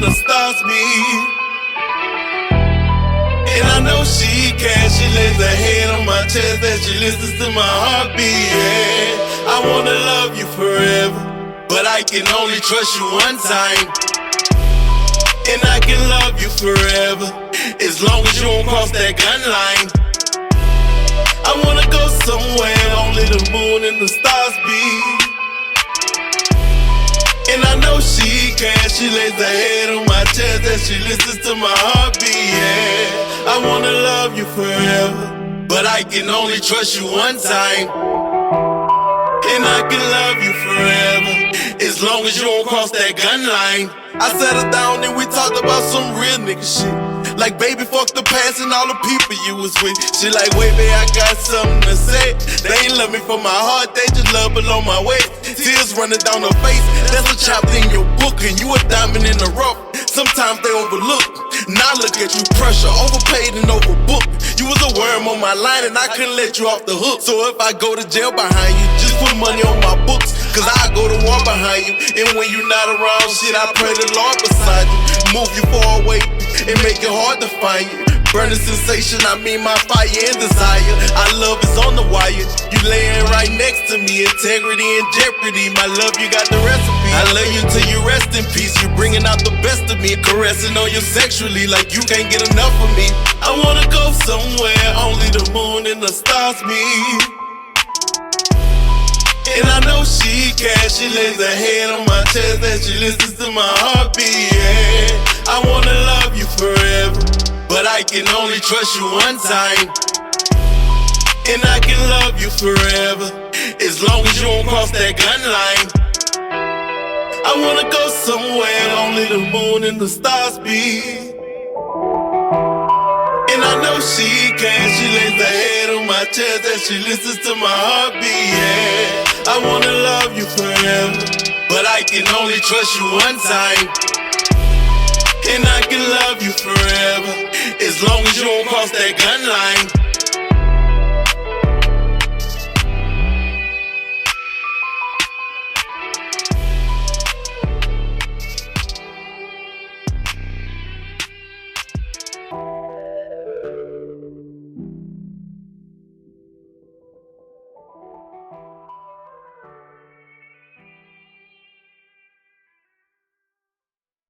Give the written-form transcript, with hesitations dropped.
and the stars meet. And I know she can. She lays her head on my chest and she listens to my heartbeat. Yeah. I wanna love you forever, but I can only trust you one time. And I can love you forever, as long as you don't cross that gun line. I wanna go somewhere only the moon and the stars be. And I know she can. She lays her head on my chest and she listens to my heartbeat. Yeah. I wanna love you forever, but I can only trust you one time. And I can love you forever, as long as you don't cross that gun line. I sat her down and we talked about some real nigga shit. Like, baby, fuck the past and all the people you was with. She like, wait, babe, I got something to say. They ain't love me for my heart, they just love below my waist. Tears running down her face, that's a chapter in your book. And you a diamond in the rough, sometimes they overlook. Now look at you, pressure, overpaid and overbooked. You was a worm on my line and I couldn't let you off the hook. So if I go to jail behind you, just put money on my books, cause I go to war behind you. And when you not around, shit, I pray the Lord beside you. Move you far away and make it hard to find you. Burning sensation, I mean my fire and desire. Our love is on the wire, you laying right next to me. Integrity and jeopardy, my love, you got the recipe. I love you till you rest in peace. You bringing out the best of me, caressing on you sexually like you can't get enough of me. I wanna go somewhere only the moon and the stars meet. And I know she can. She lays her head on my chest and she listens to my heartbeat. Yeah. I wanna love you forever, but I can only trust you one time. And I can love you forever, as long as you don't cross that gun line. I wanna go somewhere only the moon and the stars be. And I know she can. She lays her head on my chest and she listens to my heartbeat. Yeah. I wanna love you forever, but I can only trust you one time. And I can love you forever, as long as you don't cross that gun line.